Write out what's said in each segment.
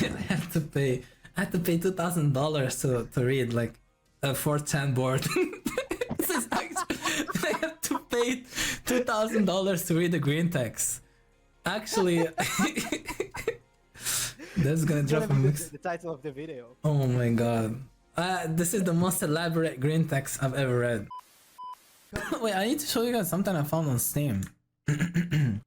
I had to pay $2,000 to read like a 4chan board. This is actually, I have to pay $2,000 to read the green text. Actually, that's gonna drop a mix. The title of the video. Oh my god. This is the most elaborate green text I've ever read. Wait, I need to show you guys something I found on Steam.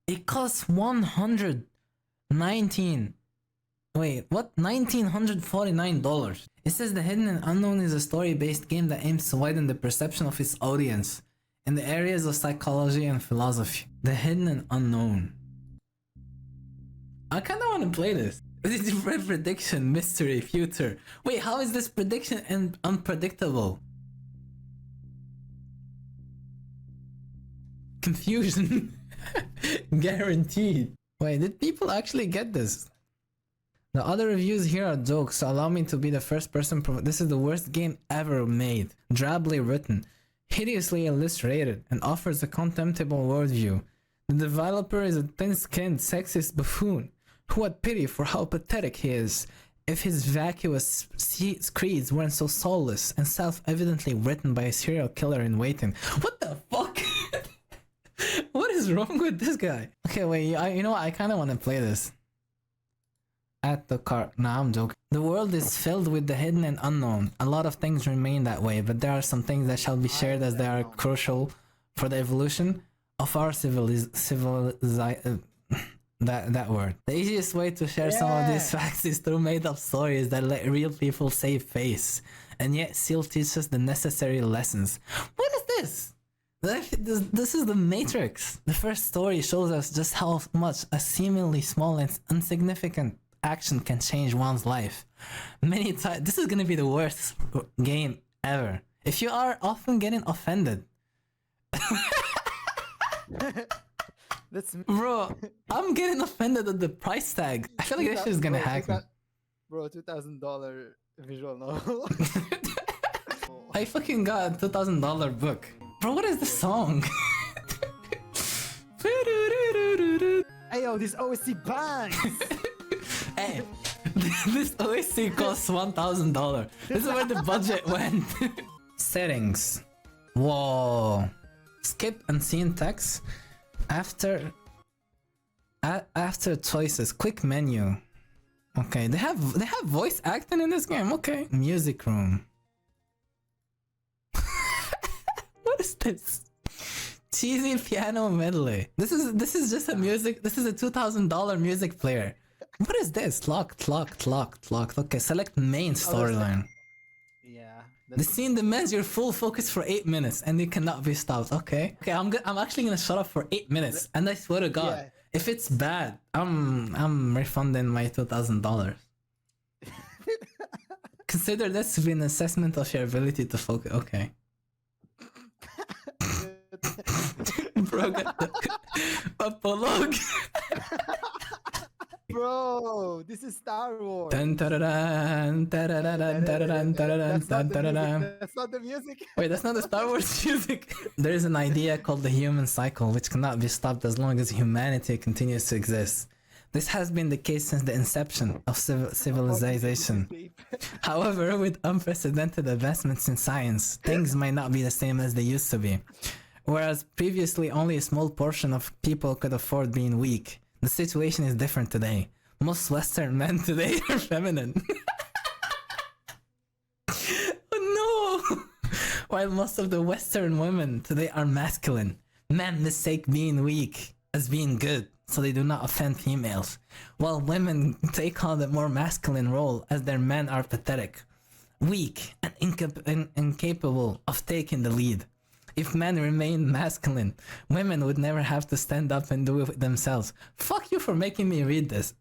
It costs $1949. It says The Hidden and Unknown is a story-based game that aims to widen the perception of its audience in the areas of psychology and philosophy. The Hidden and Unknown. I kinda wanna play this. Prediction, mystery, future. Wait, how is this prediction and unpredictable? Confusion. Guaranteed. Wait, did people actually get this? The other reviews here are jokes, so allow me to be the first person. This is the worst game ever made. Drably written, hideously illustrated, and offers a contemptible worldview. The developer is a thin-skinned, sexist buffoon who had pity for how pathetic he is. If his vacuous creeds weren't so soulless and self-evidently written by a serial killer in waiting. What the fuck? What is wrong with this guy? Okay, wait, you know what? I kind of want to play this. At the cart. Nah, I'm joking. The world is filled with the hidden and unknown. A lot of things remain that way, but there are some things that shall be shared as they are crucial for the evolution of our that word. The easiest way to share some of these facts is through made-up stories that let real people save face, and yet still teach us the necessary lessons. What is this? This is the Matrix. The first story shows us just how much a seemingly small and insignificant action can change one's life. Many times, this is gonna be the worst game ever. If you are often getting offended. Bro, I'm getting offended at the price tag. I feel like this shit is gonna hack me. Bro, $2,000 visual novel. I fucking got a $2,000 book. Bro, what is the song? Hey yo, this OSC bangs! Hey, this OSC costs $1,000. This is where the budget went. Settings. Whoa. Skip unseen text. After choices, quick menu. Okay, they have voice acting in this game. Okay, music room. What is this? Cheesy piano medley. This is just a music. This is a $2,000 music player. What is this? Locked. Okay, select main storyline. Yeah. The scene demands your full focus for 8 minutes and it cannot be stopped. Okay, I'm actually gonna shut up for 8 minutes, and I swear to God, if it's bad, I'm refunding my $2,000. Consider this to be an assessment of your ability to focus. Okay. Bro, got the epilogue. Bro, this is Star Wars. That's not the music. Wait, that's not the Star Wars music. There is an idea called the human cycle, which cannot be stopped as long as humanity continues to exist. This has been the case since the inception of civilization. However, with unprecedented advancements in science, things might not be the same as they used to be. Whereas previously only a small portion of people could afford being weak, the situation is different today. Most Western men today are feminine. Oh no! While most of the Western women today are masculine. Men mistake being weak as being good, so they do not offend females. While women take on the more masculine role as their men are pathetic, weak, and incapable of taking the lead. If men remain masculine, women would never have to stand up and do it themselves. Fuck you for making me read this.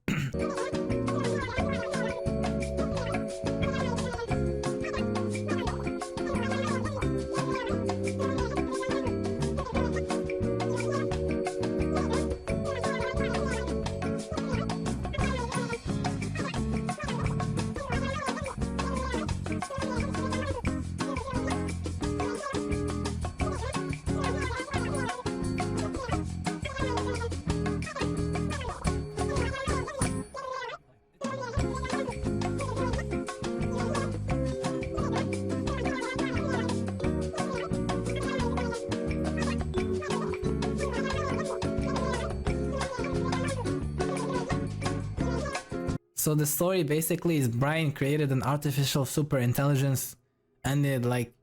So the story basically is Brian created an artificial super intelligence and it like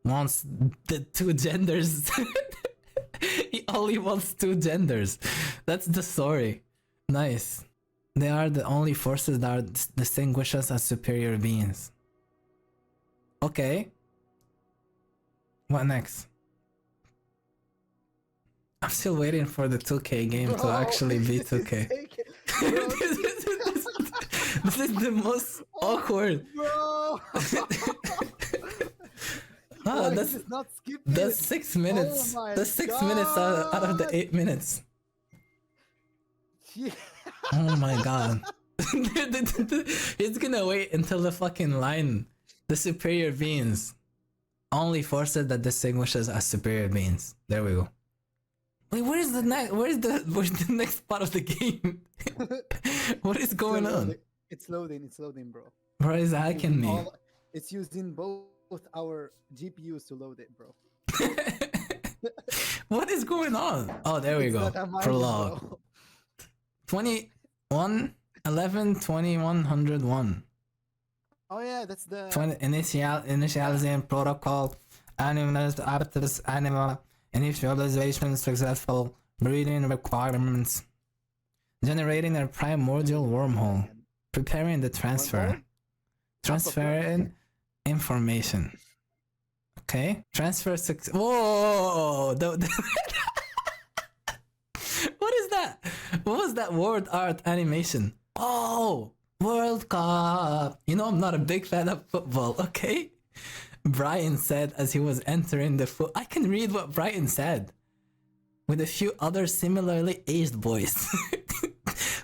wants the two genders. He only wants two genders. That's the story. Nice. They are the only forces that distinguish us as superior beings. Okay. What next? I'm still waiting for the 2K game to actually be 2K. This is the most awkward. Bro! Ah, Why that's is it not skipping? that's 6 minutes. Oh my That's 6 minutes out of the God. 8 minutes. Yeah. Oh my god. He's gonna wait until the fucking line. The superior beings. Only forces that distinguishes as superior beings. There we go. Wait, where's the next part of the game? What is going on? It's loading, bro. Bro is hacking me. It's using both our GPUs to load it, bro. What is going on? Oh, there we It's go. not a mine, Prologue. bro. 21 11 2101. Oh yeah, that's the 20 initializing protocol. Animal initialization successful. Breeding requirements. Generating a primordial wormhole. Preparing the transfer. Transferring information. Okay. Transfer success. Whoa! What is that? What was that word art animation? Oh! World Cup! You know, I'm not a big fan of football, okay? Brian said as he was entering the I can read what Brian said. With a few other similarly aged boys.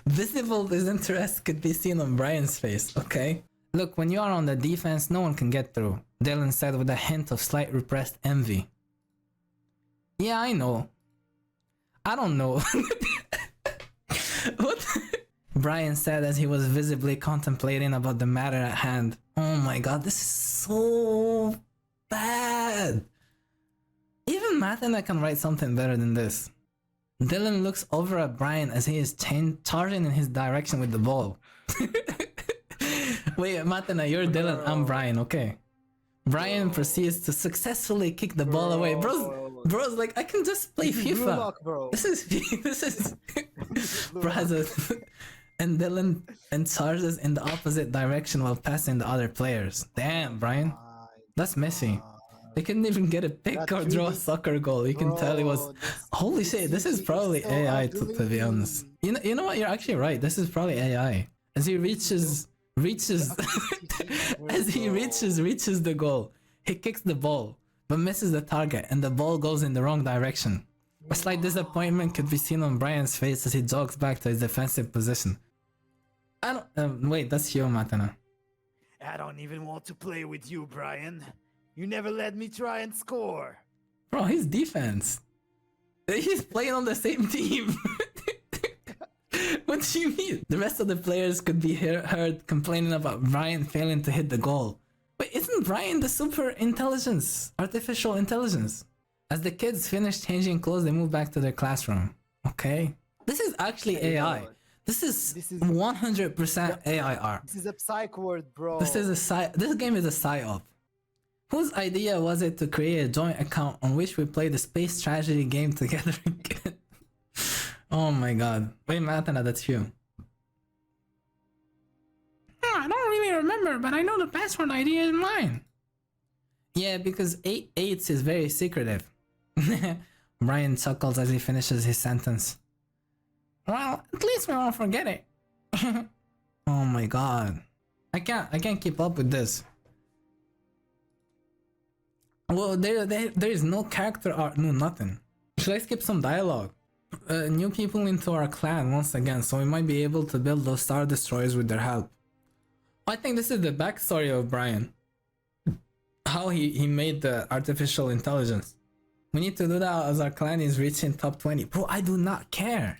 Visible disinterest could be seen on Brian's face, okay? Look, when you are on the defense, no one can get through, Dylan said with a hint of slight repressed envy. Yeah, I know. I don't know. What? Brian said as he was visibly contemplating about the matter at hand. Oh my god, this is so bad. Even Mathena can write something better than this. Dylan looks over at Brian as he is charging in his direction with the ball. Wait, Mathena, you're Dylan, I'm Brian, okay. Brian proceeds to successfully kick the ball away. Bro's like, I can just play FIFA. Lock, bro. This is Brazos. And Dylan charges in the opposite direction while passing the other players. Damn, Brian. That's messy. He couldn't even get a pick or draw a soccer goal. You can tell he was... Holy shit, this is probably AI to be honest. You know what, you're actually right. This is probably AI. As he reaches as he reaches the goal, he kicks the ball, but misses the target and the ball goes in the wrong direction. A slight disappointment could be seen on Brian's face as he jogs back to his defensive position. I don't... wait, that's you, Matana. I don't even want to play with you, Brian. You never let me try and score. Bro, he's defense. He's playing on the same team. What do you mean? The rest of the players could be heard complaining about Brian failing to hit the goal. Wait, isn't Brian the super intelligence? Artificial intelligence? As the kids finish changing clothes, they move back to their classroom. Okay? This is actually AI. This is 100% AI art. This is a psych word, bro. This game is a psyop. Whose idea was it to create a joint account on which we play the space tragedy game together again? Oh my god. Wait, Matana, that's you. I don't really remember, but I know the password ID is mine. Yeah, because 8 is very secretive. Brian chuckles as he finishes his sentence. Well, at least we won't forget it. Oh my god. I can't keep up with this. Well, there is no character art, no nothing. Should I skip some dialogue? New people into our clan once again, so we might be able to build those Star Destroyers with their help. I think this is the backstory of Brian. How he made the artificial intelligence. We need to do that as our clan is reaching top 20. Bro, I do not care.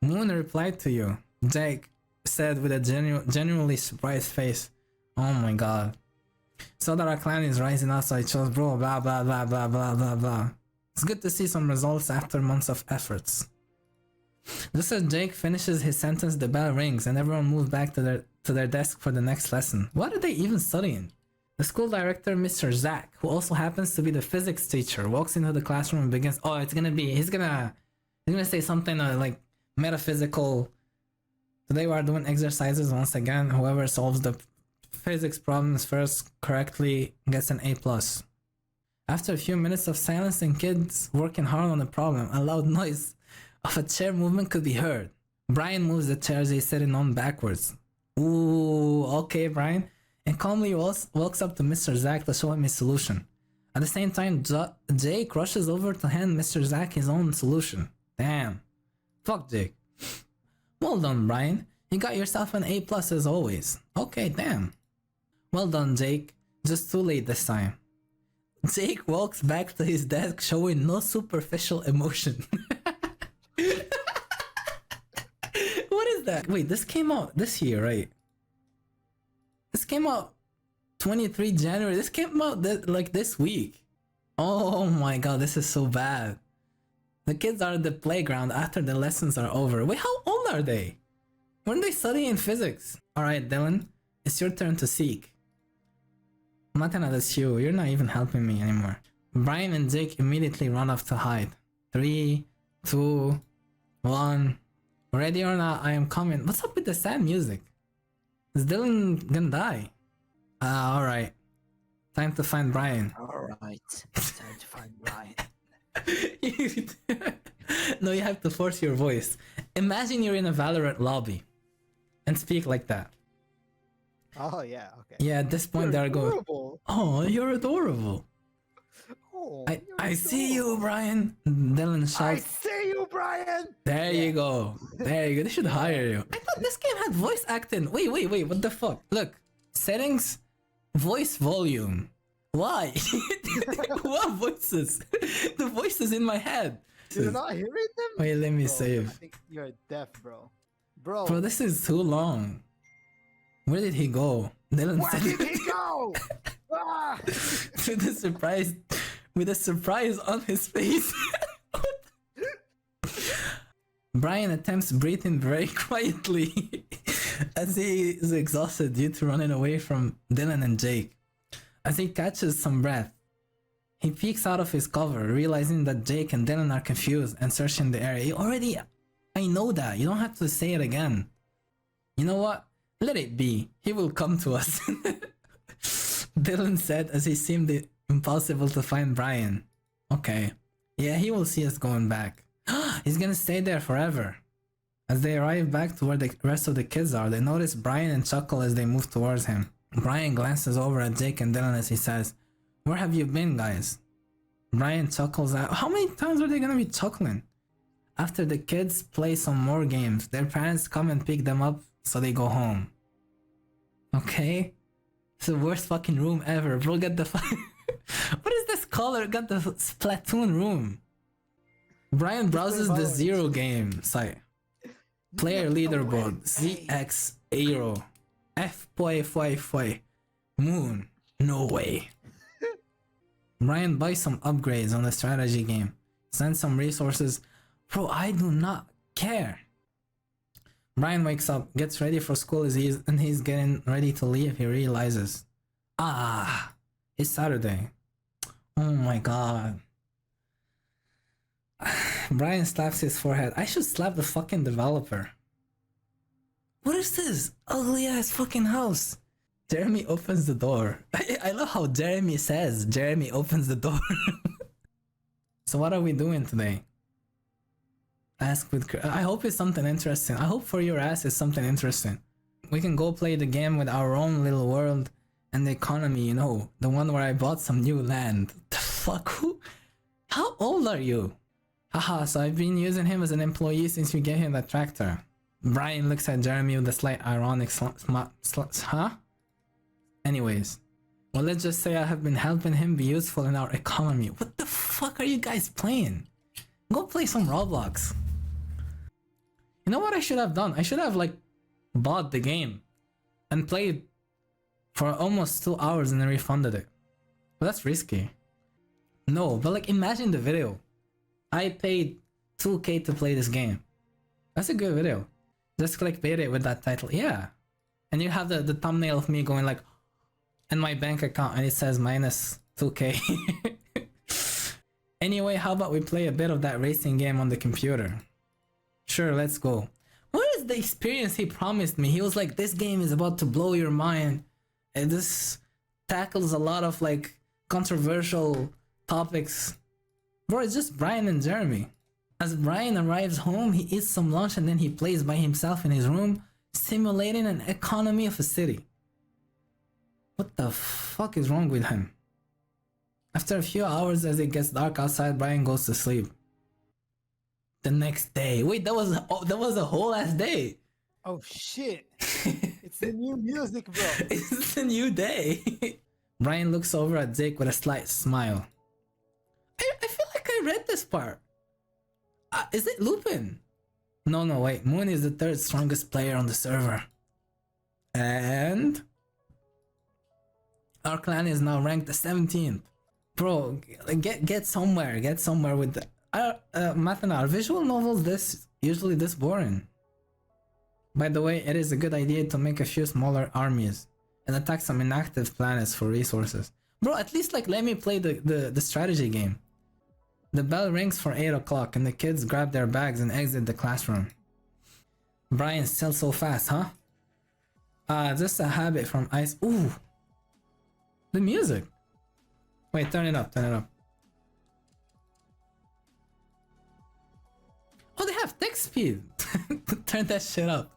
Moon replied to you, Jake said with a genuinely surprised face. Oh my god. So that our clan is rising up, so I chose bro, blah blah blah blah blah blah blah. It's good to see some results after months of efforts. Just as Jake finishes his sentence, the bell rings and everyone moves back to their desk for the next lesson. What are they even studying? The school director, Mr. Zach, who also happens to be the physics teacher, walks into the classroom and begins. Oh, he's gonna say something like metaphysical. Today we are doing exercises once again. Whoever solves the physics problems first correctly gets an A+. After a few minutes of silence and kids working hard on the problem, a loud noise of a chair movement could be heard. Brian moves the chair he's sitting on backwards. Ooh, okay, Brian. And calmly walks up to Mr. Zach to show him his solution. At the same time, Jake rushes over to hand Mr. Zach his own solution. Damn. Fuck Jake. Well done, Brian. You got yourself an A+ as always. Okay, damn. Well done, Jake. Just too late this time. Jake walks back to his desk showing no superficial emotion. What is that? Wait, this came out this year, right? This came out 23 January. This came out this week. Oh my god, this is so bad. The kids are at the playground after the lessons are over. Wait, how old are they? Weren't they studying physics? Alright, Dylan, it's your turn to seek. I'm not gonna let you. You're not even helping me anymore. Brian and Jake immediately run off to hide. 3, 2, 1. Ready or not, I am coming. What's up with the sad music? Is Dylan gonna die? Alright. Time to find Brian. Alright. Time to find Brian. No, you have to force your voice. Imagine you're in a Valorant lobby and speak like that. Oh, yeah, okay. Yeah, at this point they're going, oh, you're adorable. Oh, I see you, Brian. Dylan I shouts. see you, Brian! There you go. There you go. They should hire you. I thought this game had voice acting. Wait. What the fuck? Look. Settings. Voice volume. Why? What voices? The voices in my head. You're not hearing them? Wait, let me Bro, save. I think you're deaf, bro. Bro, Bro, this is too long. Where did he go? Dylan where said did he go? Ah! with a surprise on his face. Brian attempts breathing very quietly as he is exhausted due to running away from Dylan and Jake. As he catches some breath, he peeks out of his cover, realizing that Jake and Dylan are confused and searching the area. I know that. You don't have to say it again. You know what? Let it be. He will come to us. Dylan said as he seemed impossible to find Brian. Okay. Yeah, he will see us going back. He's gonna stay there forever. As they arrive back to where the rest of the kids are, they notice Brian and chuckle as they move towards him. Brian glances over at Jake and Dylan as he says, "Where have you been, guys?" Brian chuckles out. How many times are they gonna be chuckling? After the kids play some more games, their parents come and pick them up, so they go home. Okay? It's the worst fucking room ever, bro. Get the What is this color? Got the Splatoon room. Brian browses the Zero game site. Player leaderboard. ZX Aero. F.4. Moon. No way. Brian buys some upgrades on the strategy game. Sends some resources. Bro, I do not care. Brian wakes up, gets ready for school as he's getting ready to leave. He realizes, it's Saturday. Oh my god. Brian slaps his forehead. I should slap the fucking developer. What is this ugly ass fucking house? Jeremy opens the door. I love how Jeremy says Jeremy opens the door. So what are we doing today? Ask with. I hope it's something interesting. I hope for your ass it's something interesting. We can go play the game with our own little world and the economy, you know, the one where I bought some new land. The fuck? Who? How old are you? Haha, so I've been using him as an employee since you gave him that tractor. Brian looks at Jeremy with a slight ironic huh? Anyways, well, let's just say I have been helping him be useful in our economy. What the fuck are you guys playing? Go play some Roblox. You know what I should have done? I should have bought the game and played for almost 2 hours and then refunded it. But that's risky. No, but imagine the video. I paid 2K to play this game. That's a good video. Just clickbait it with that title. Yeah. And you have the thumbnail of me going like, in my bank account, and it says minus 2k. Anyway, how about we play a bit of that racing game on the computer? Sure, let's go. What is the experience he promised me? He was like, this game is about to blow your mind. And this tackles a lot of like controversial topics. Bro, it's just Brian and Jeremy. As Brian arrives home, he eats some lunch and then he plays by himself in his room, simulating an economy of a city. What the fuck is wrong with him? After a few hours, as it gets dark outside, Brian goes to sleep. The next day. Wait, that was a whole ass day. Oh shit. It's the new music, bro. It's a new day. Brian looks over at Jake with a slight smile. I feel like I read this part. Is it Lupin? No, wait. Moon is the third strongest player on the server. And our clan is now ranked the 17th. Bro, get somewhere. Get somewhere with the... Mathana, are visual novels usually this boring? By the way, it is a good idea to make a few smaller armies and attack some inactive planets for resources. Bro, at least like let me play the strategy game. The bell rings for 8 o'clock and the kids grab their bags and exit the classroom. Brian's still so fast, huh? Just a habit from ice. Ooh! The music! Wait, turn it up. Oh, they have text speed! Turn that shit up.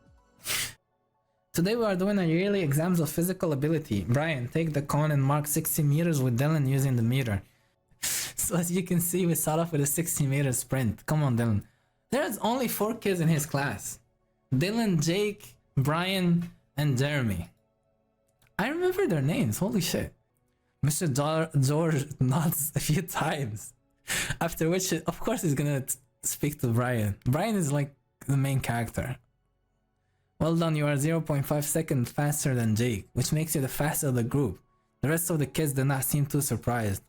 Today we are doing our yearly exams of physical ability. Brian, take the cone and mark 60 meters with Dylan using the meter. So as you can see, we start off with a 60-meter sprint. Come on, Dylan. There's only 4 kids in his class. Dylan, Jake, Brian, and Jeremy. I remember their names, holy shit. Mr. George nods a few times. After which, of course, he's gonna speak to Brian. Brian is like the main character. Well done, you are 0.5 seconds faster than Jake, which makes you the fastest of the group. The rest of the kids do not seem too surprised.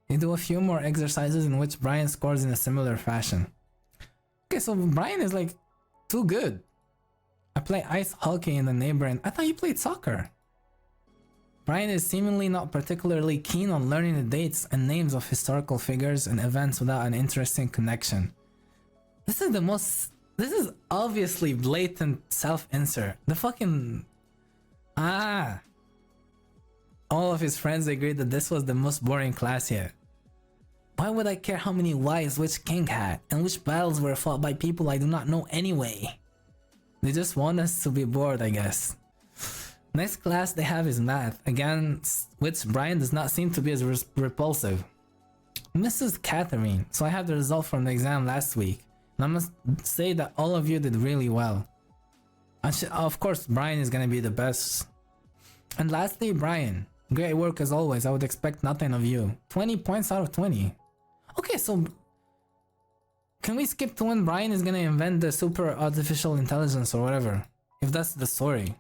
You do a few more exercises in which Brian scores in a similar fashion. Okay, so Brian is like too good. I play ice hockey in the neighboring... I thought you played soccer. Brian is seemingly not particularly keen on learning the dates and names of historical figures and events without an interesting connection. This is obviously blatant self-insert. The fucking... All of his friends agreed that this was the most boring class yet. Why would I care how many wives which king had, and which battles were fought by people I do not know anyway? They just want us to be bored, I guess. Next class they have is math, again, which Brian does not seem to be as repulsive. Mrs. Catherine, so I have the result from the exam last week, and I must say that all of you did really well. Of course, Brian is gonna be the best. And lastly, Brian, great work as always, I would expect nothing of you. 20 points out of 20. Okay, so can we skip to when Brian is gonna invent the super artificial intelligence or whatever? If that's the story.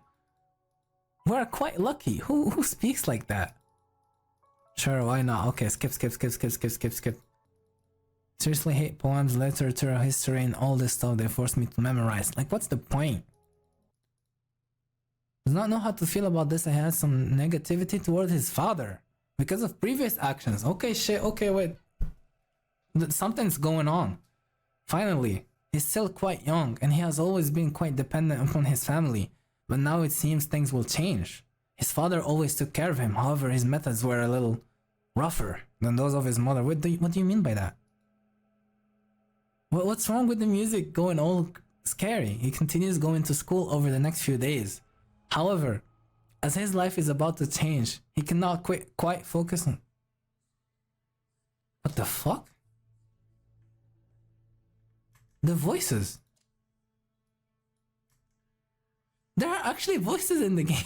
We're quite lucky. Who speaks like that? Sure, why not? Okay, skip. Seriously hate poems, literature, history, and all this stuff they forced me to memorize. Like, what's the point? Does not know how to feel about this. I had some negativity toward his father because of previous actions. Okay, shit. Okay, wait. Something's going on. Finally, he's still quite young and he has always been quite dependent upon his family. But now it seems things will change. His father always took care of him, however his methods were a little rougher than those of his mother. What do you mean by that? What's wrong with the music going all scary? He continues going to school over the next few days. However, as his life is about to change, he cannot quite focus on... What the fuck? The voices. There are actually voices in the game.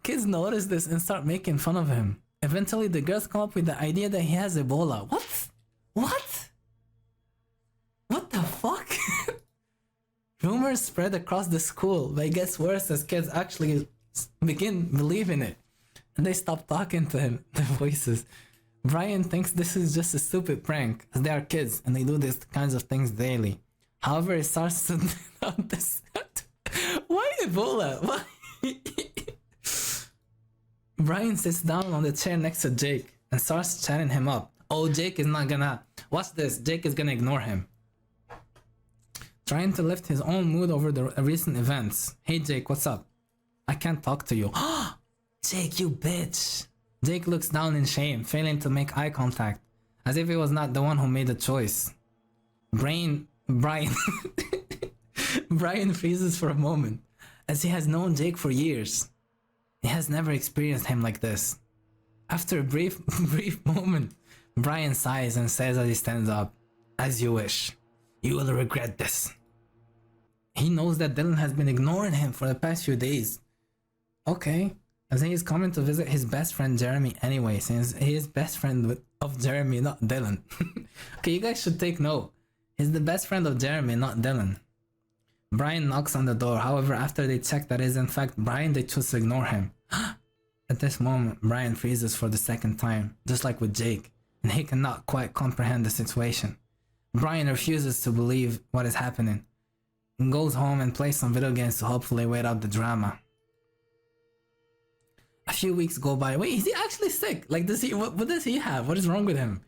Kids notice this and start making fun of him. Eventually, the girls come up with the idea that he has Ebola. What? What the fuck? Rumors spread across the school, but it gets worse as kids actually begin believing it. And they stop talking to him, the voices. Brian thinks this is just a stupid prank, as they are kids and they do these kinds of things daily. However, it starts to this. Why Ebola? Why? Brian sits down on the chair next to Jake and starts chatting him up. Oh, Jake is not gonna. Watch this. Jake is gonna ignore him. Trying to lift his own mood over the recent events. Hey Jake, what's up? I can't talk to you. Jake, you bitch. Jake looks down in shame, failing to make eye contact, as if he was not the one who made the choice. Brian Brian freezes for a moment, as he has known Jake for years. He has never experienced him like this. After a brief moment, Brian sighs and says as he stands up, "As you wish. You will regret this." He knows that Dylan has been ignoring him for the past few days. Okay, as he is coming to visit his best friend Jeremy anyway, since he is best friend of Jeremy, not Dylan. Okay, you guys should take note. He's the best friend of Jeremy, not Dylan. Brian knocks on the door, however, after they check that it is in fact Brian, they choose to ignore him. At this moment, Brian freezes for the second time, just like with Jake, and he cannot quite comprehend the situation. Brian refuses to believe what is happening, and goes home and plays some video games to hopefully wait out the drama. A few weeks go by. Wait, is he actually sick? Like, what does he have? What is wrong with him?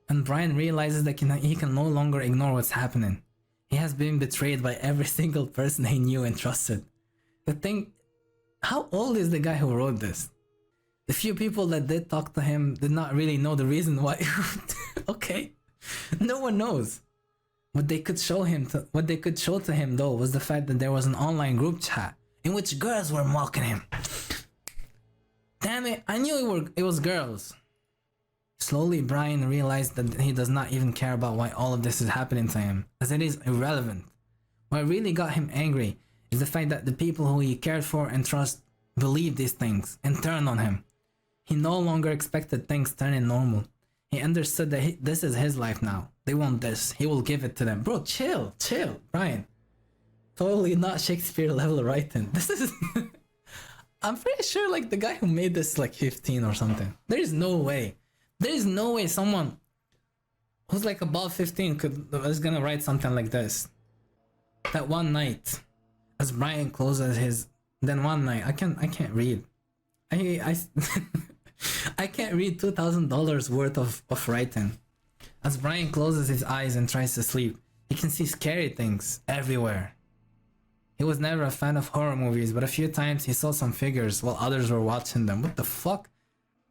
And Brian realizes that he can no longer ignore what's happening. He has been betrayed by every single person he knew and trusted. The thing, how old is the guy who wrote this? The few people that did talk to him did not really know the reason why. Okay, no one knows. What they could show to him though was the fact that there was an online group chat in which girls were mocking him. Damn it, I knew it was girls. Slowly, Brian realized that he does not even care about why all of this is happening to him, as it is irrelevant. What really got him angry is the fact that the people who he cared for and trust believed these things and turned on him. He no longer expected things turning normal. He understood that this is his life now. They want this. He will give it to them. Bro, chill, Brian. Totally not Shakespeare level writing. This is... I'm pretty sure like the guy who made this like 15 or something. There is no way someone who's like above 15 is gonna write something like this. That one night, as Brian closes his... Then one night, I can't read. I can't read $2,000 worth of writing. As Brian closes his eyes and tries to sleep, he can see scary things everywhere. He was never a fan of horror movies, but a few times he saw some figures while others were watching them. What the fuck?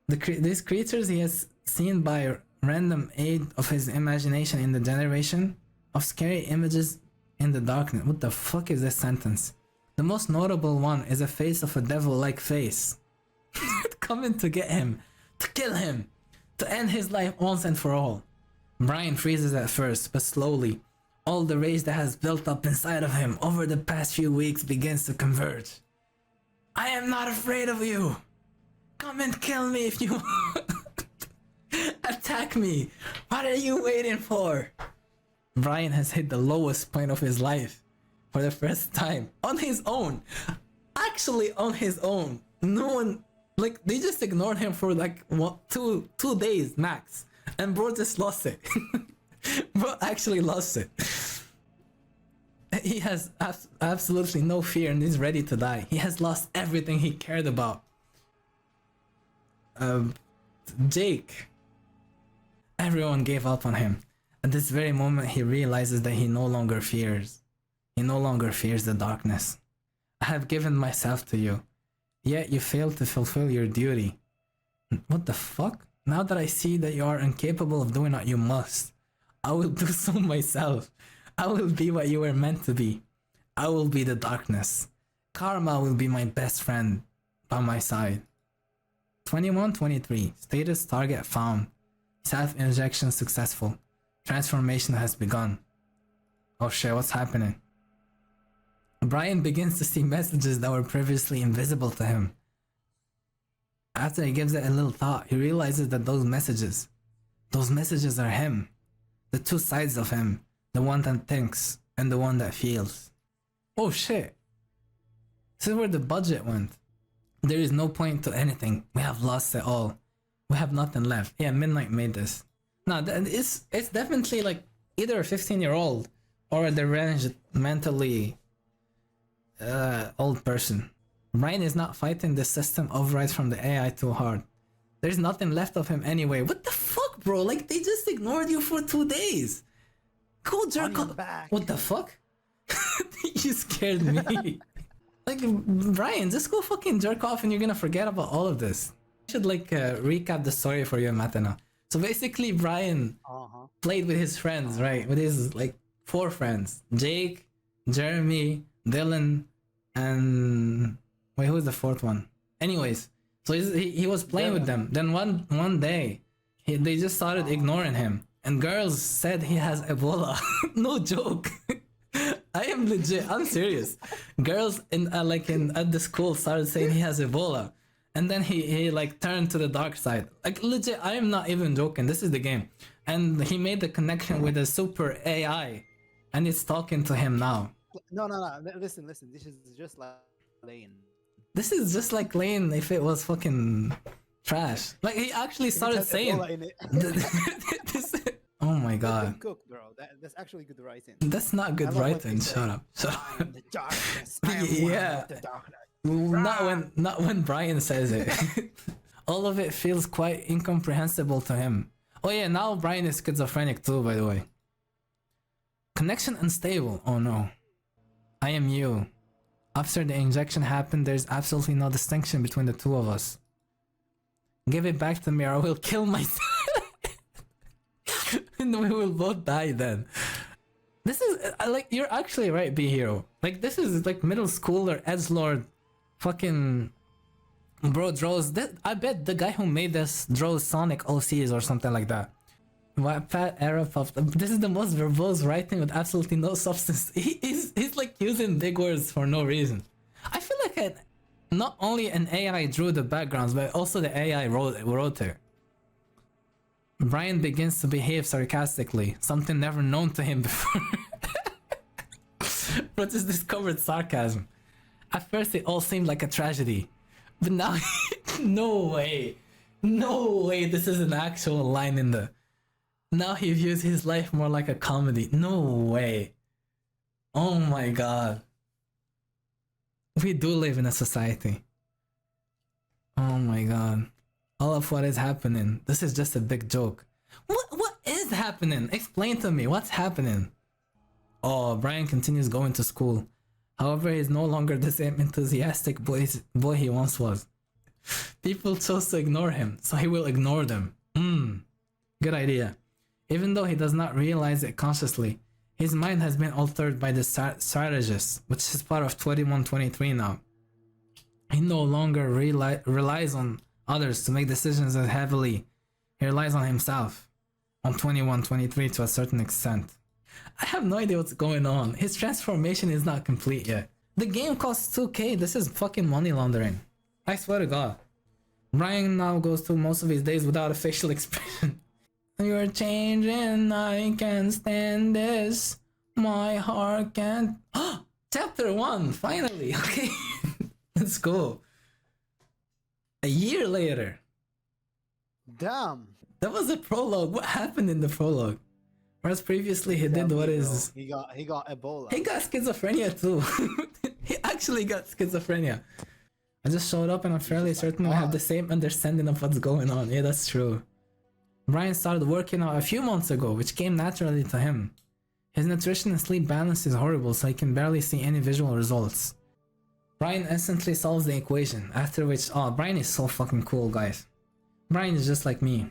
These creatures he has seen by random aid of his imagination in the generation of scary images in the darkness. What the fuck is this sentence? The most notable one is a face of a devil-like face. Coming to get him, to kill him, to end his life once and for all. Brian freezes at first, but slowly, all the rage that has built up inside of him over the past few weeks begins to converge. I am not afraid of you. Come and kill me if you want. Attack me. What are you waiting for? Brian has hit the lowest point of his life for the first time on his own. Actually on his own. No one, like, they just ignored him for like two days max, and bro just lost it. Bro actually lost it. He has absolutely no fear and is ready to die. He has lost everything he cared about. Jake. Everyone gave up on him. At this very moment, he realizes that he no longer fears. He no longer fears the darkness. I have given myself to you, yet you failed to fulfill your duty. What the fuck? Now that I see that you are incapable of doing what you must, I will do so myself. I will be what you were meant to be. I will be the darkness. Karma will be my best friend by my side. 21-23. Status target found. Self-injection successful. Transformation has begun. Oh shit, what's happening? Brian begins to see messages that were previously invisible to him. After he gives it a little thought, he realizes that those messages are him. The two sides of him. The one that thinks and the one that feels. Oh shit. This is where the budget went. There is no point to anything. We have lost it all. We have nothing left. Yeah, Midnight made this. No, it's definitely like either a 15-year-old or a deranged, mentally old person. Brian is not fighting the system override from the AI too hard. There's nothing left of him anyway. What the fuck, bro? Like, they just ignored you for 2 days. Go jerk off. What the fuck? You scared me. Like, Brian, just go fucking jerk off and you're gonna forget about all of this. I should like recap the story for you, Matana. So basically, Brian played with his friends, right? With his like 4 friends: Jake, Jeremy, Dylan, and wait, who's the 4th one? Anyways, so he was playing with them. Then one day, they just started ignoring him, and girls said he has Ebola. No joke. I am legit. I'm serious. Girls at the school started saying he has Ebola, and then he like turned to the dark side. Like legit, I am not even joking. This is the game, and he made the connection with a super AI, and it's talking to him now. No. Listen. This is just like Lane. This is just like Lane if it was fucking trash. Like he actually started saying. This, oh my god. Cook, bro. That's actually good writing. That's not good writing. Shut up. Shut up. The darkness. Yeah. The darkness. Not when Brian says it. All of it feels quite incomprehensible to him. Oh yeah, now Brian is schizophrenic too, by the way. Connection unstable. Oh no. I am you. After the injection happened, there's absolutely no distinction between the two of us. Give it back to me or I will kill myself. And we will both die then. This is like, you're actually right, B-Hero. Like, this is like middle schooler, edgelord, fucking bro draws. I bet the guy who made this draws Sonic OCs or something like that. Fat era pop. This is the most verbose writing with absolutely no substance. He's like using big words for no reason. I feel like not only an AI drew the backgrounds, but also the AI wrote it. Brian begins to behave sarcastically, something never known to him before. But just discovered sarcasm. At first it all seemed like a tragedy, but now no way this is an actual line in the. Now he views his life more like a comedy. No way. Oh my god. We do live in a society. Oh my god. All of what is happening. This is just a big joke. What is happening? Explain to me. What's happening? Oh, Brian continues going to school. However, he's no longer the same enthusiastic boy he once was. People chose to ignore him, so he will ignore them. Good idea. Even though he does not realize it consciously, his mind has been altered by the strategist, which is part of 2123 now. He no longer relies on others to make decisions as heavily. He relies on himself, on 2123 to a certain extent. I have no idea what's going on. His transformation is not complete yet. The game costs 2k. This is fucking money laundering. I swear to god. Brian now goes through most of his days without a facial expression. You're changing, I can't stand this. My heart can't. Chapter 1, finally. Okay. Let's go. A year later. Damn. That was the prologue. What happened in the prologue? Whereas previously he did what is. He got Ebola. He got schizophrenia too. He actually got schizophrenia. I just showed up and I'm fairly certain we have the same understanding of what's going on. Yeah, that's true. Brian started working out a few months ago, which came naturally to him. His nutrition and sleep balance is horrible, so he can barely see any visual results. Brian instantly solves the equation, after which, Brian is so fucking cool, guys. Brian is just like me.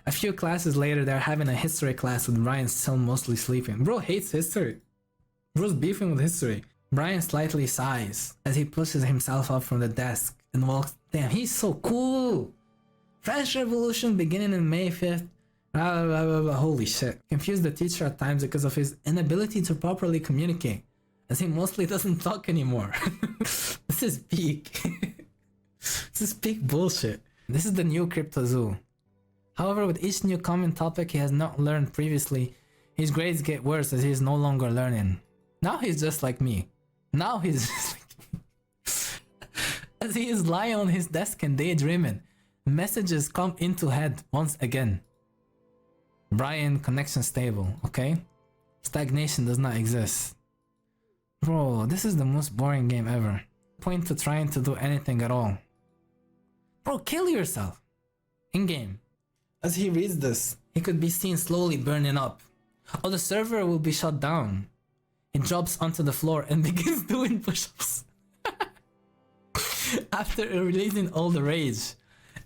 A few classes later, they're having a history class with Brian still mostly sleeping. Bro hates history. Bro's beefing with history. Brian slightly sighs as he pushes himself up from the desk and walks. Damn, he's so cool! French Revolution beginning in May 5th. Holy shit. Confused the teacher at times because of his inability to properly communicate, as he mostly doesn't talk anymore. This is peak. This is peak bullshit. This is the new Crypto Zoo. However, with each new common topic he has not learned previously, his grades get worse as he is no longer learning. Now he's just like me. Now he's just like me. As he is lying on his desk and daydreaming, messages come into head once again. Brian, connection stable, okay? Stagnation does not exist. Bro, this is the most boring game ever. Point to trying to do anything at all. Bro, kill yourself. In-game. As he reads this, he could be seen slowly burning up. Oh, the server will be shut down. He drops onto the floor and begins doing push-ups. After releasing all the rage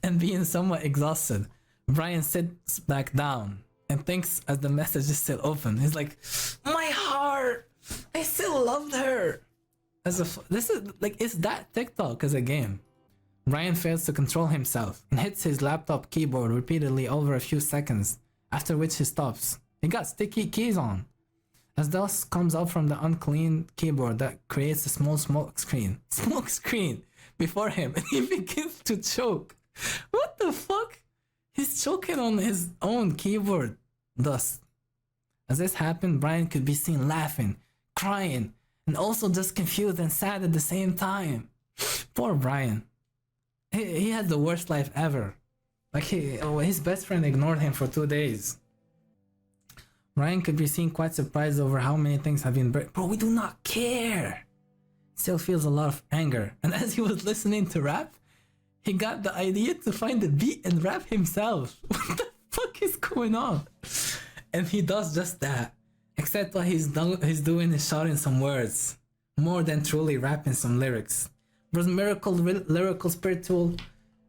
and being somewhat exhausted, Brian sits back down and thinks as the message is still open. He's like, my heart! I still loved her! This is like, is that TikTok as a game? Brian fails to control himself and hits his laptop keyboard repeatedly over a few seconds, after which he stops. He got sticky keys on. As dust comes up from the unclean keyboard that creates a small smoke screen before him, and he begins to choke. What the fuck? He's choking on his own keyboard dust. As this happened, Brian could be seen laughing, crying, and also just confused and sad at the same time. Poor Brian. He had the worst life ever. Like his best friend ignored him for 2 days. Ryan could be seen quite surprised over how many things have been Bro, we do not care! Still feels a lot of anger, and as he was listening to rap, he got the idea to find the beat and rap himself. What the fuck is going on? And he does just that. Except what he's doing is shouting some words, more than truly rapping some lyrics. Bro's lyrical spiritual.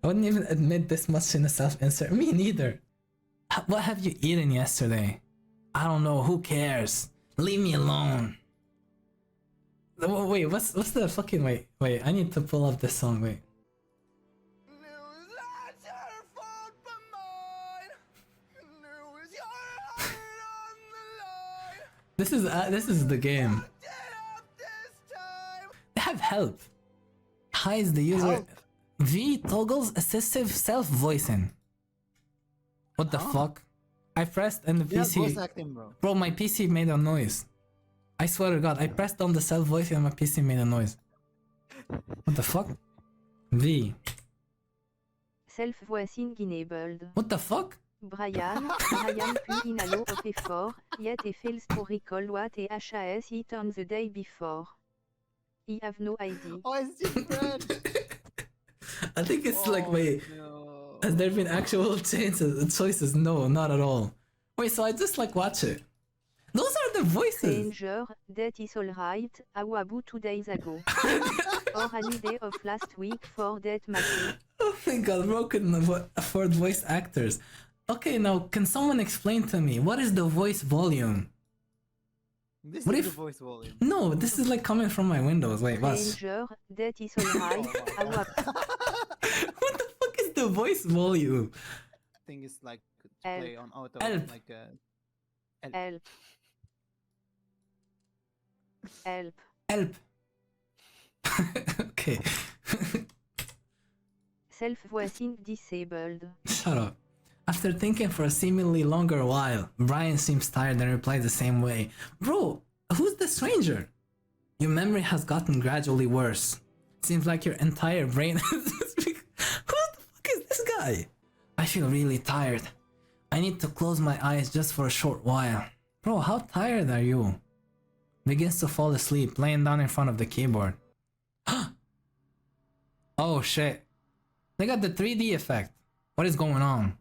I wouldn't even admit this much in a self-insert. Me neither. What have you eaten yesterday? I don't know, who cares? Leave me alone. Wait, what's the fucking wait, I need to pull up this song, wait. This is the game. They have help. Hides the user. Help. V toggles assistive self-voicing. What the fuck? I pressed and the PC. Voice acting, bro, my PC made a noise. I swear to God, I pressed on the self-voicing and my PC made a noise. What the fuck? V. Self-voicing enabled. What the fuck? Brian puis inhalo op fort, yet he fails to recall what HAS hit on the day before. He have no idea. Oh, it's different! I think it's like, wait, no. Has there been actual choices? No, not at all. Wait, so I just like watch it. Those are the voices! Danger, that is alright, Awabu 2 days ago. Or any day of last week for that matter. Oh my god, bro couldn't afford voice actors. Okay, now can someone explain to me, what is the voice volume? This is the voice volume. No, this is like coming from my Windows. Wait, what? Danger, that is alright, Awabu. What the fuck is the voice volume? I think it's like to play on auto. Help. Like Help. Help. Help. Okay. Self-voicing disabled. Shut up. After thinking for a seemingly longer while, Brian seems tired and replies the same way. Bro, who's the stranger? Your memory has gotten gradually worse. Seems like your entire brain has... Who the fuck is this guy? I feel really tired. I need to close my eyes just for a short while. Bro, how tired are you? Begins to fall asleep, laying down in front of the keyboard. Oh shit. They got the 3D effect. What is going on?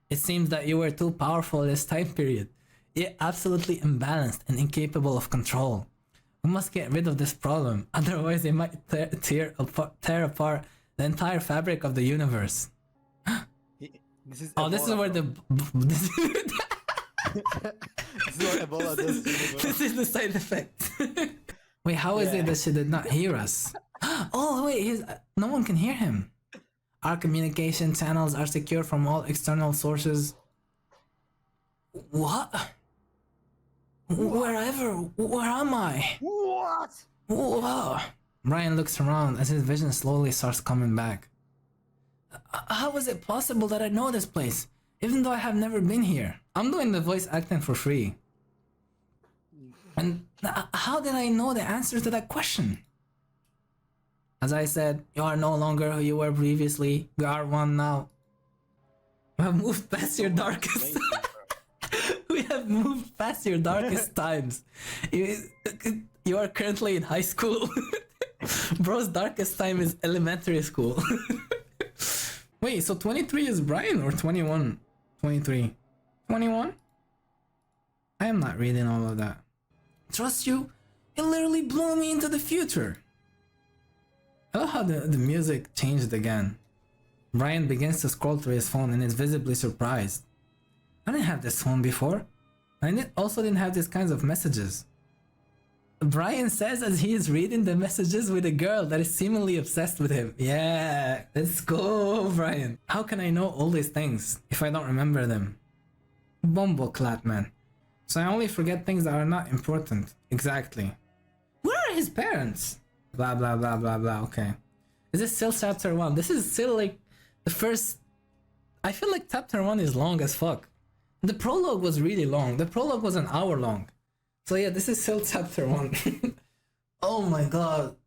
It seems that you were too powerful this time period, yet absolutely imbalanced and incapable of control. We must get rid of this problem, otherwise it might tear apart the entire fabric of the universe. This is this is where the... This is what Ebola does. This is the side effect. Wait, how is it that she did not hear us? Oh wait, no one can hear him. Our communication channels are secure from all external sources. What? Where am I? What? Whoa. Brian looks around as his vision slowly starts coming back. How is it possible that I know this place, even though I have never been here? I'm doing the voice acting for free. And how did I know the answer to that question? As I said, you are no longer who you were previously. We are one now. We have moved past your darkest. We have have moved past your darkest times. You are currently in high school. Bro's darkest time is elementary school. Wait, so 23 is Brian or 21? 23. 21? I am not reading all of that. Trust you? It literally blew me into the future. I love how the music changed again. Brian begins to scroll through his phone and is visibly surprised. I didn't have this phone before. Also didn't have these kinds of messages. Brian says as he is reading the messages with a girl that is seemingly obsessed with him. Yeah, let's go, Brian. How can I know all these things if I don't remember them? Bumbleclat, man. So I only forget things that are not important. Exactly. Where are his parents? Blah, blah, blah, blah, blah. Okay. Is this still chapter 1? This is still like the first... I feel like chapter 1 is long as fuck. The prologue was really long. The prologue was an hour long. So yeah, this is still chapter 1. Oh my god.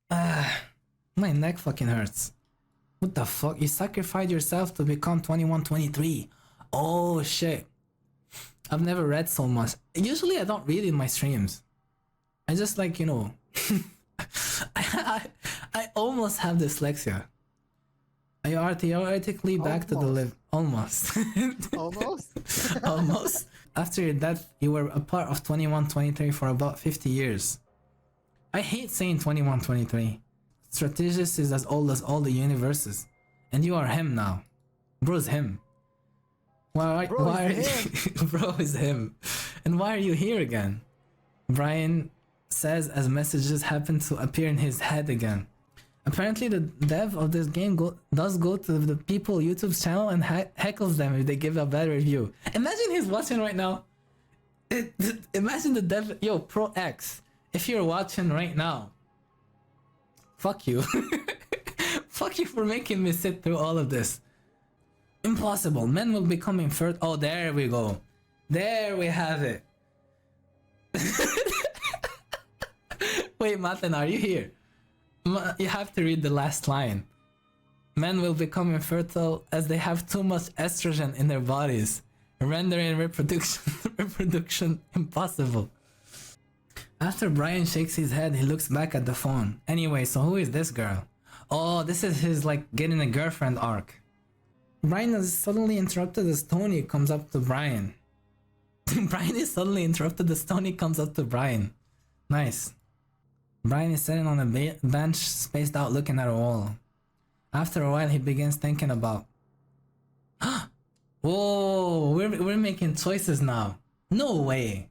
My neck fucking hurts. What the fuck? You sacrificed yourself to become 21, 23. Oh shit. I've never read so much. Usually I don't read in my streams. I just like, you know... I almost have dyslexia. You are theoretically back to the live. Almost. Almost? Almost. After your death, you were a part of 21, 23 for about 50 years. I hate saying 21, 23. Strategist is as old as all the universes. And you are him now. Bro's him. Why Bro is him. And why are you here again? Brian says as messages happen to appear in his head again. Apparently the dev of this game does go to the people YouTube's channel and heckles them if they give a bad review. Imagine he's watching right now. Imagine the dev, yo, Pro X, if you're watching right now, fuck you. Fuck you for making me sit through all of this. Impossible. Men will become infertile. Oh, there we go. There we have it. Wait, Martin, are you here? You have to read the last line. Men will become infertile as they have too much estrogen in their bodies, rendering reproduction impossible. After Brian shakes his head, he looks back at the phone. Anyway, so who is this girl? Oh, this is his like getting a girlfriend arc. Brian is suddenly interrupted as Tony comes up to Brian. Brian is suddenly interrupted as Tony comes up to Brian. Nice. Brian is sitting on a bench, spaced out looking at a wall. After a while, he begins thinking about... Whoa, we're making choices now. No way.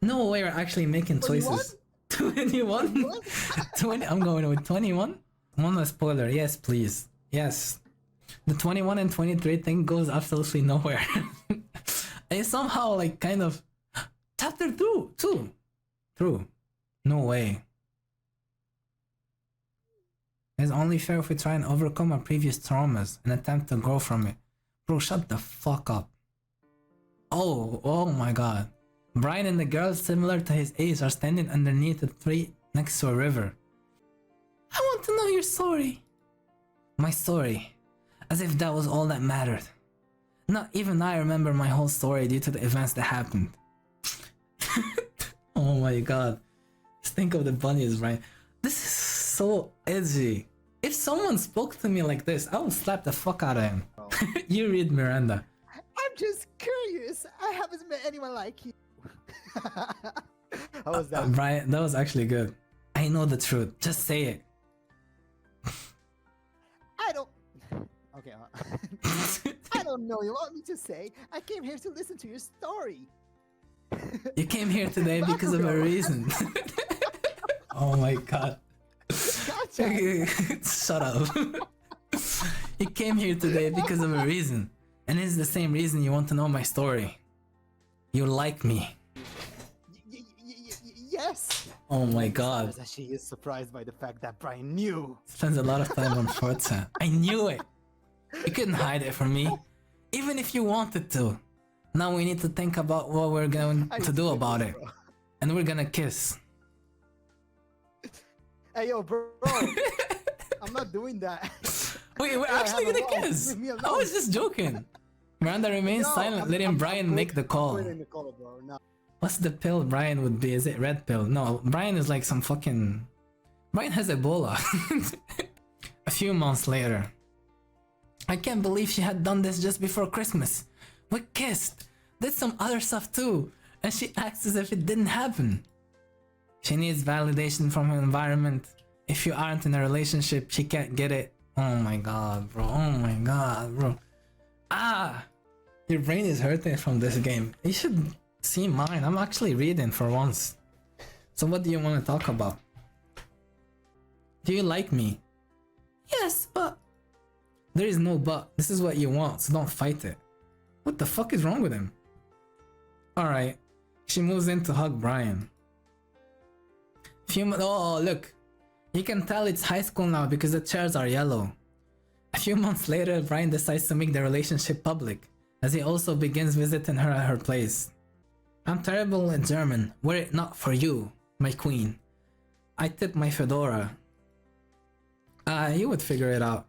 No way we're actually making choices. 21? 20, I'm going with 21? One more spoiler, yes please. Yes. The 21 and 23 thing goes absolutely nowhere. It's somehow like kind of... Chapter 2! True. No way. It's only fair if we try and overcome our previous traumas and attempt to grow from it. Bro, shut the fuck up. Oh my god. Brian and the girls similar to his age are standing underneath a tree next to a river. I want to know your story. My story. As if that was all that mattered. Not even I remember my whole story due to the events that happened. Oh my god. Just think of the bunnies, Brian. This is so edgy. If someone spoke to me like this, I would slap the fuck out of him. Oh. You read Miranda. I'm just curious. I haven't met anyone like you. How was that? Brian, that was actually good. I know the truth. Just say it. I don't... Okay. I don't know. You want me to say? I came here to listen to your story. You came here today because of a reason. Oh my god. Gotcha. Shut up. You came here today because of a reason. And it's the same reason you want to know my story. You like me. Yes. Oh my god. She is surprised by the fact that Brian knew. Spends a lot of time on Forza. I knew it. You couldn't hide it from me. Even if you wanted to. Now we need to think about what we're going to do about it. And we're gonna kiss. Hey yo, bro. I'm not doing that. Wait, we're actually gonna kiss. I was just joking. Miranda remains No, silent, letting Brian make the I'm call. quitting the call, bro. No. What's the pill Brian would be? Is it red pill? No, Brian is like some fucking... Brian has Ebola. A few months later. I can't believe she had done this just before Christmas. We kissed, did some other stuff too, and she acts as if it didn't happen. She needs validation from her environment. If you aren't in a relationship, she can't get it. Oh my god, bro. Oh my god, bro. Ah! Your brain is hurting from this game. You should see mine. I'm actually reading for once. So what do you want to talk about? Do you like me? Yes, but... There is no but. This is what you want, so don't fight it. What the fuck is wrong with him? Alright. She moves in to hug Brian. Oh, look. You can tell it's high school now because the chairs are yellow. A few months later, Brian decides to make their relationship public, as he also begins visiting her at her place. I'm terrible at German, were it not for you, my queen. I tip my fedora. You would figure it out.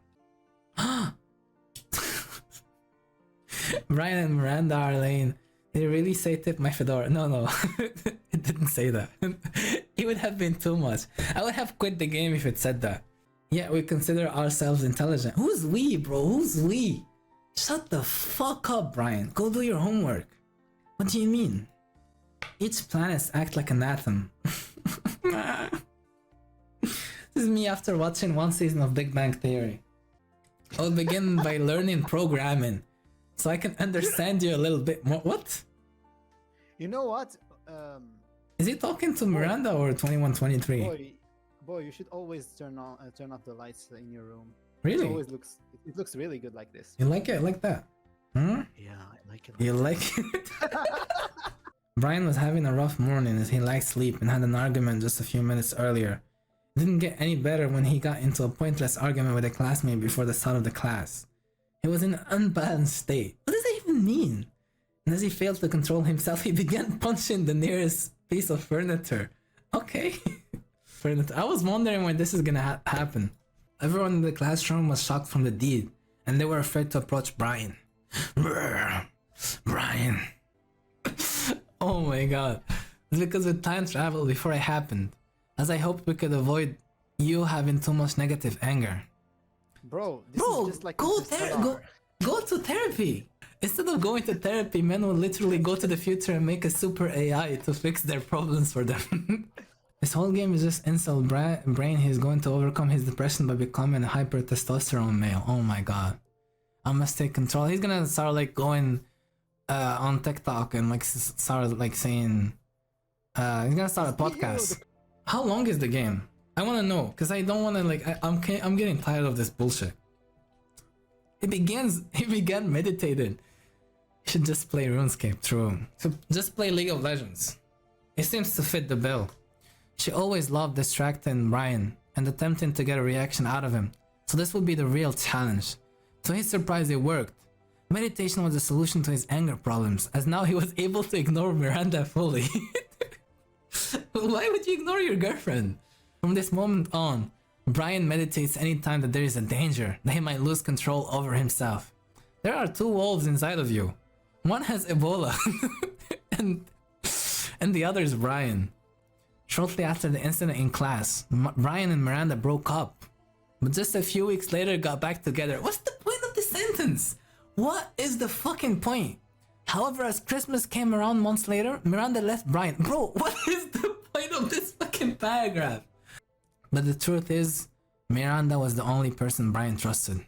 Brian and Miranda are laying. Did it really say tip my fedora? No. It didn't say that. It would have been too much. I would have quit the game if it said that. Yeah, we consider ourselves intelligent. Who's we, bro? Who's we? Shut the fuck up, Brian. Go do your homework. What do you mean? Each planet acts like an atom. This is me after watching one season of Big Bang Theory. I'll begin by learning programming, so I can understand you a little bit more. What? You know what? Is he talking to Miranda or 2123? Boy, you should always turn off the lights in your room. Really? It looks really good like this. You like it like that? Hmm? Yeah, I like it. You like it? Brian was having a rough morning as he lacked sleep and had an argument just a few minutes earlier. It didn't get any better when he got into a pointless argument with a classmate before the start of the class. He was in an unbalanced state. What does that even mean? And as he failed to control himself, he began punching the nearest piece of furniture. Okay. Furniture. I was wondering when this is gonna happen. Everyone in the classroom was shocked from the deed, and they were afraid to approach Brian. Brian. Oh my god. It's because with time travel before it happened, as I hoped we could avoid you having too much negative anger. Bro, this is just like go to therapy. Instead of going to therapy, men will literally go to the future and make a super AI to fix their problems for them. This whole game is just incel brain. He's going to overcome his depression by becoming a hyper testosterone male. Oh my god. I must take control. He's gonna start like going on TikTok and like start like saying he's gonna start a podcast. How long is the game? I want to know, because I don't want to like I'm getting tired of this bullshit. He began meditating. You should just play RuneScape. True. So just play League of Legends. It seems to fit the bill. She always loved distracting Brian and attempting to get a reaction out of him. So this would be the real challenge. To his surprise, it worked. Meditation was the solution to his anger problems, as now he was able to ignore Miranda fully. Why would you ignore your girlfriend? From this moment on, Brian meditates anytime that there is a danger that he might lose control over himself. There are two wolves inside of you. One has Ebola and the other is Brian. Shortly after the incident in class, Brian and Miranda broke up, but just a few weeks later got back together. What's the point of this sentence? What is the fucking point? However, as Christmas came around months later, Miranda left Brian. Bro, what is the point of this fucking paragraph? But the truth is, Miranda was the only person Brian trusted.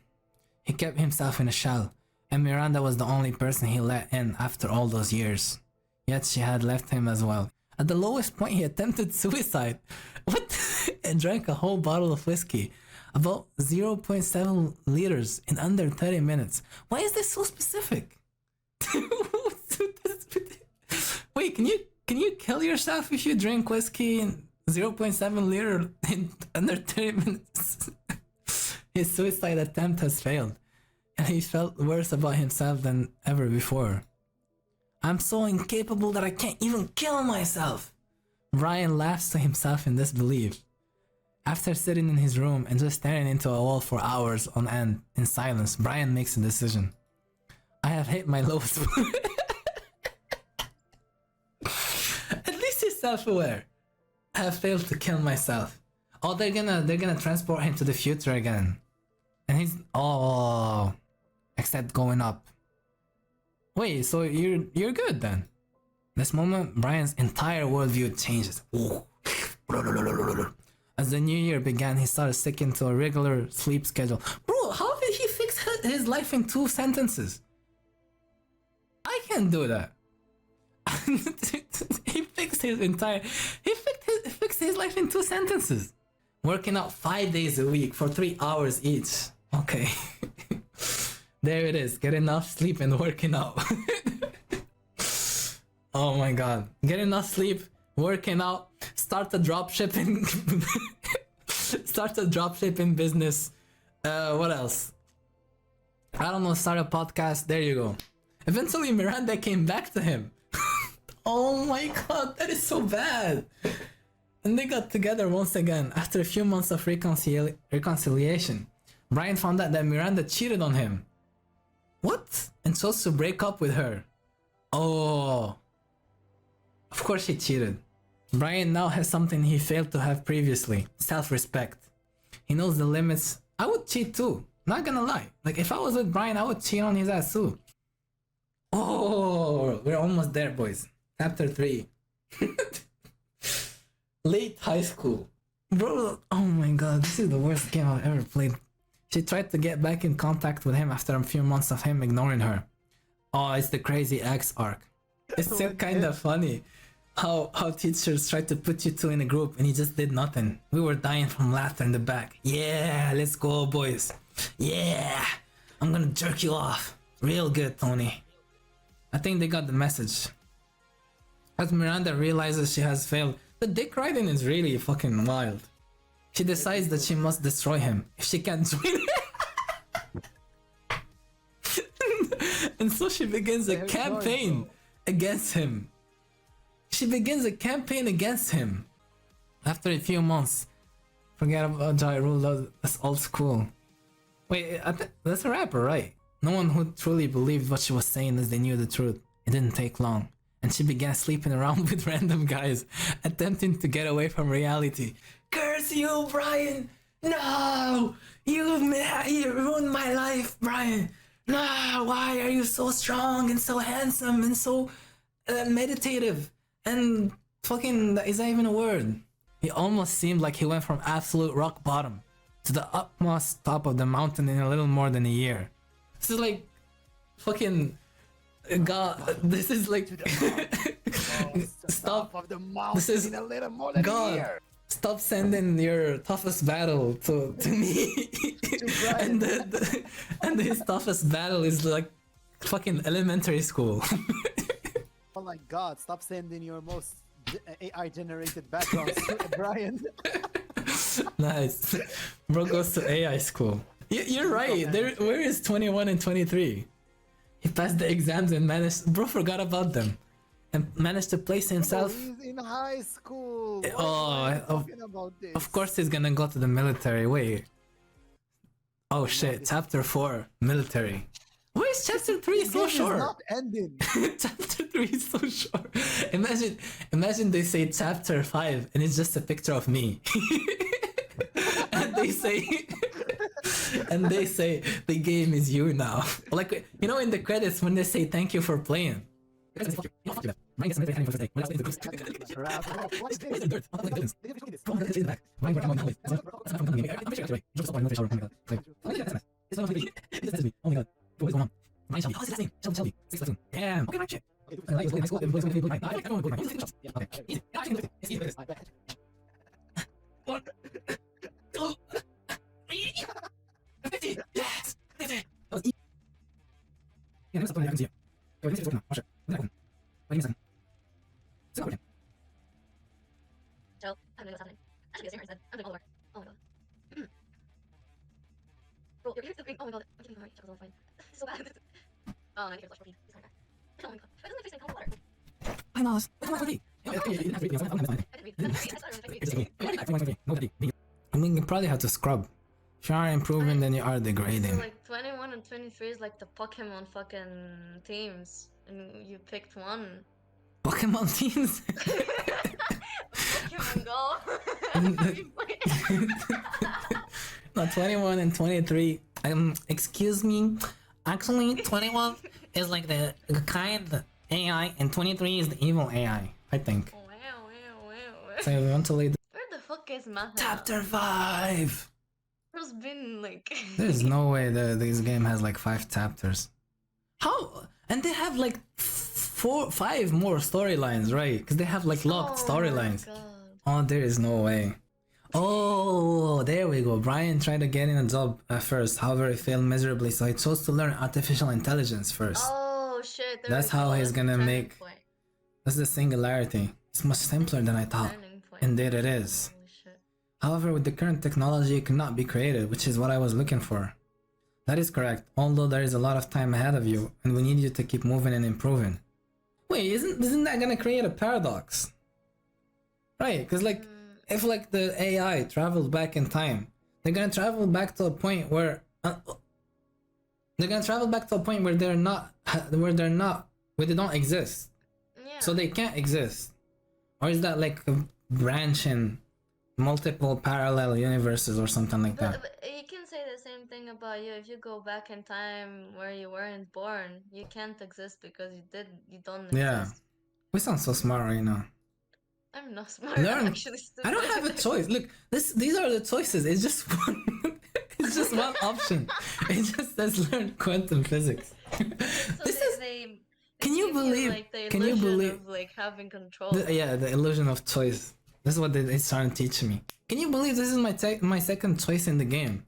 He kept himself in a shell, and Miranda was the only person he let in after all those years. Yet she had left him as well. At the lowest point, he attempted suicide. What? And drank a whole bottle of whiskey. About 0.7 liters in under 30 minutes. Why is this so specific? Wait, can you kill yourself if you drink whiskey in 0.7 liter in under 30 minutes? His suicide attempt has failed, and he felt worse about himself than ever before. I'm so incapable that I can't even kill myself. Brian laughs to himself in disbelief. After sitting in his room and just staring into a wall for hours on end in silence, Brian makes a decision. I have hit my lowest point. At least he's self-aware. I have failed to kill myself. Oh, they're gonna transport him to the future again. And he's except going up. Wait, so you're good then? This moment, Brian's entire worldview changes. As the new year began, he started sticking to a regular sleep schedule. Bro, how did he fix his life in 2 sentences? I can't do that. He fixed his life in 2 sentences. Working out 5 days a week for 3 hours each. Okay. There it is. Get enough sleep and working out. Oh my god. Get enough sleep, working out, start a dropshipping business. What else? I don't know, start a podcast. There you go. Eventually Miranda came back to him. Oh my god, that is so bad. And they got together once again. After a few months of reconciliation, Brian found out that Miranda cheated on him. What? And chose to break up with her. Oh. Of course she cheated. Brian now has something he failed to have previously. Self-respect. He knows the limits. I would cheat too. Not gonna lie. Like if I was with Brian, I would cheat on his ass too. Oh, we're almost there, boys. Chapter 3. Late high school. Bro, oh my god, this is the worst game I've ever played. She tried to get back in contact with him after a few months of him ignoring her. Oh, it's the crazy ex arc. It's still kind of funny how teachers tried to put you two in a group and he just did nothing. We were dying from laughter in the back. Yeah, let's go, boys. Yeah, I'm gonna jerk you off. Real good, Tony. I think they got the message. As Miranda realizes she has failed, the dick riding is really fucking wild. She decides that she must destroy him if she can't join him. And so she begins a campaign against him. After a few months, forget about Ja Rule, that's old school. Wait, that's a rapper, right? No one who truly believed what she was saying as they knew the truth. It didn't take long, and she began sleeping around with random guys, attempting to get away from reality. Curse you, Brian! No! You ruined my life, Brian! No! Why are you so strong and so handsome and so meditative? And fucking, is that even a word? He almost seemed like he went from absolute rock bottom to the utmost top of the mountain in a little more than a year. This is like fucking God. This is like stop. This is God. Stop sending your toughest battle to me. and his toughest battle is like fucking elementary school. Oh my god, stop sending your most AI generated backgrounds to Brian. Nice. Bro goes to AI school. You're right. Where is 21 and 23? He passed the exams and forgot about them. And managed to place himself. He's in high school. Of course he's gonna go to the military. Wait. Oh shit, chapter 4, military. Why is chapter 3 so short? Not ending. Chapter 3 is so short. Imagine they say chapter 5 and it's just a picture of me. and they say the game is you now. Like, you know, in the credits when they say thank you for playing. Damn. Okay, right shit. One, two, 50. Yes. 50. That was easy. Yeah, next up, I can see it. Oh, this is working now. Watch it. Wait a second. Sit down. Joe, I don't know what's happening. I should be a singer instead. I'm doing all the work. Oh my god. Bro, your hair's still green. Oh my god. I'm kidding. Alright, Chuckle's all fine. So bad. Oh, no, I need to flush protein. He's coming back. Oh my god. Why doesn't my face make cold water? I know. It's not for me. I mean, you probably have to scrub. If you aren't improving, then you are degrading. Like 21 and 23 is like the Pokemon fucking teams, and you picked one. Pokemon teams? Pokemon Go. Have you played? No, 21 and 23. Excuse me. Actually, 21 is like the kind AI, and 23 is the evil AI, I think. Wow, wow, wow. So we want to lead Where the fuck is Maha? Chapter 5! There's been like. There's no way that this game has like 5 chapters. How? And they have like 5 more storylines, right? Because they have like locked storylines. Oh my god. Oh, there is no way. Oh, there we go. Brian tried to get in a job first, however, he failed miserably, so he chose to learn artificial intelligence first. Oh shit. There That's we go. how he's That's gonna the turning make. point. That's the singularity. It's much simpler than I thought. Turning point. Indeed, it is. Holy shit. However, with the current technology, it cannot be created, which is what I was looking for. That is correct, although there is a lot of time ahead of you, and we need you to keep moving and improving. Wait, isn't that gonna create a paradox? Right, because like, if like the AI travels back in time, they're gonna travel back to a point where they're gonna travel back to a point where they don't exist, Yeah. so they can't exist. Or is that like a branch in multiple parallel universes or something like that? But you can say the same thing about you. If you go back in time where you weren't born, you can't exist because you don't Yeah. exist. We sound so smart right now. I'm not smart. Learn. I'm actually stupid. I don't have a choice. Look, these are the choices. It's just one. It's just one option. It just says learn quantum physics. So This is. they Can you give believe? like, the Can you illusion believe? of, like having control. Yeah, the illusion of choice. This is what it's trying to teach me. Can you believe this is my second choice in the game?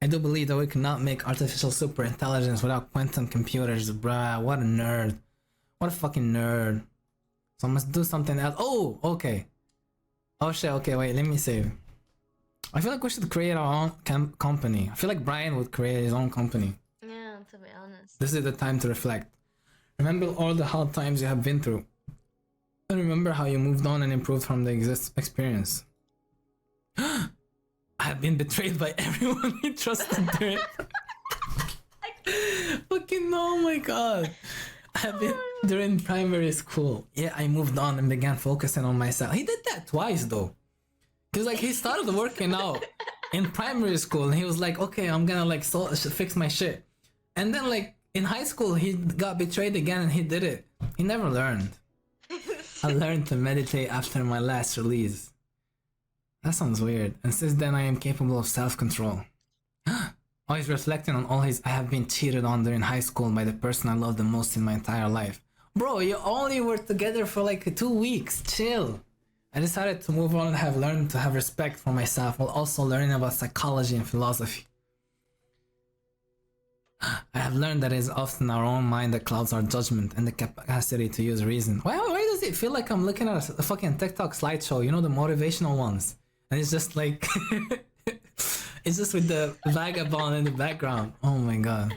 I do believe that we cannot make artificial super intelligence without quantum computers. Bruh, what a nerd. What a fucking nerd. So I must do something else. Oh, okay. Oh shit, okay, wait, let me save. I feel like we should create our own company. I feel like Brian would create his own company. Yeah, to be honest. This is the time to reflect. Remember all the hard times you have been through. And remember how you moved on and improved from the experience. I have been betrayed by everyone he trusted during. Fucking oh my god. I have been during primary school. Yeah, I moved on and began focusing on myself. He did that twice though. Cause like he started working out in primary school and he was like, okay, I'm gonna like fix my shit. And then like in high school he got betrayed again and he did it. He never learned. I learned to meditate after my last release. That sounds weird. And since then I am capable of self-control. Always reflecting on all his I have been cheated on during high school by the person I love the most in my entire life. Bro, you only were together for like 2 weeks. Chill. I decided to move on and have learned to have respect for myself while also learning about psychology and philosophy. I have learned that it is often our own mind that clouds our judgment and the capacity to use reason. Why does it feel like I'm looking at a fucking TikTok slideshow, you know, the motivational ones? And it's just like... It's just with the vagabond in the background. Oh my god.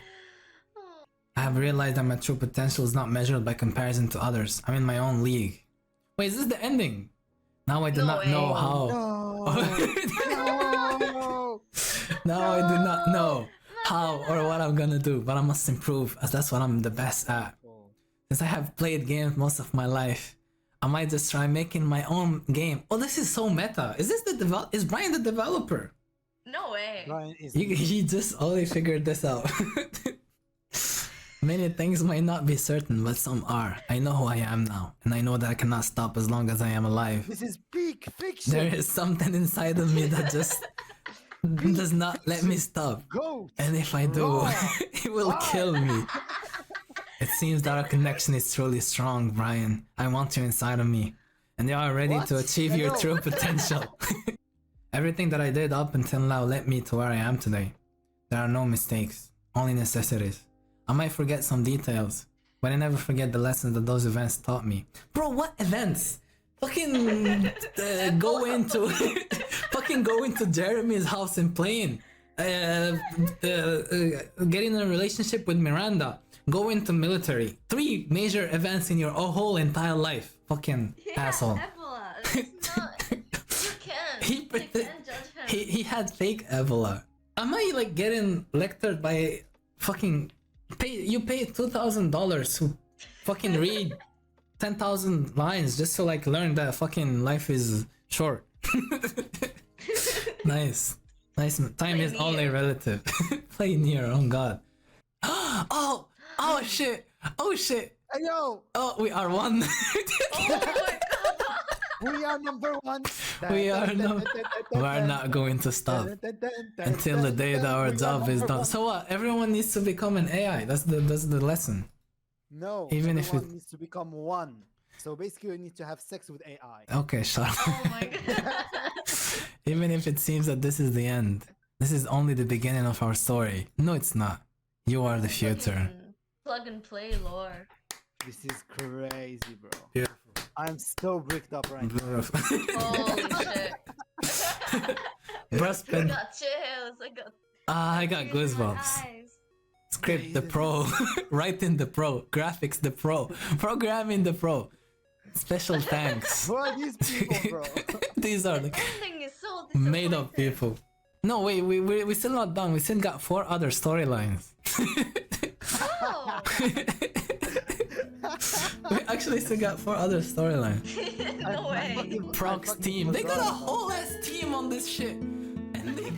I have realized that my true potential is not measured by comparison to others. I'm in my own league. Wait, is this the ending? Now I do not know how. No. Now I do not know how or what I'm gonna do, but I must improve as that's what I'm the best at. Since I have played games most of my life, I might just try making my own game. Oh, this is so meta. Is this is Brian the developer? No way. Brian is He just only figured this out. Many things might not be certain, but some are. I know who I am now, and I know that I cannot stop as long as I am alive. This is peak fiction. There is something inside of me that just does not let me stop. Go. And if I do, it will kill me. It seems that our connection is truly strong, Brian. I want you inside of me, and you are ready to achieve your true potential. Everything that I did up until now led me to where I am today. There are no mistakes, only necessities. I might forget some details, but I never forget the lessons that those events taught me. Bro, what events? Fucking go into fucking go into Jeremy's house and playing. Getting in a relationship with Miranda. Go into military. 3 major events in your whole entire life. Fucking asshole. Ebola. It's not. You can't. He You can't judge him. he had fake Ebola. Am I like getting lectured by fucking you pay $2,000 to fucking read 10,000 lines just to like learn that fucking life is short. Nice. Time Play is only Nier. relative. Play near. Oh god. Oh shit. Hey, yo, Oh, we are one. we are number one. We are We're not going to stop until the day that our job is done. So what? Everyone needs to become an AI. That's the lesson. No, Even if everyone it- needs to become one. So basically, you need to have sex with AI. Okay, shut up. Oh my god. Even if it seems that this is the end, this is only the beginning of our story. No, it's not. You are the future. Fucking Plug and play lore. This is crazy, bro. Beautiful. I'm so bricked up right now. Beautiful. Holy shit. Bro, I spend- got chills. I got tears in my goosebumps. eyes. Script the pro, writing the pro, graphics the pro, programming the pro. Special thanks. Who are these people, bro? These are the Ending is so made up disappointing. people. No, wait, we still not done. We still got 4 other storylines. Oh. We actually still got 4 other storylines. No way. Prox team. They got a whole ass team on this shit. And they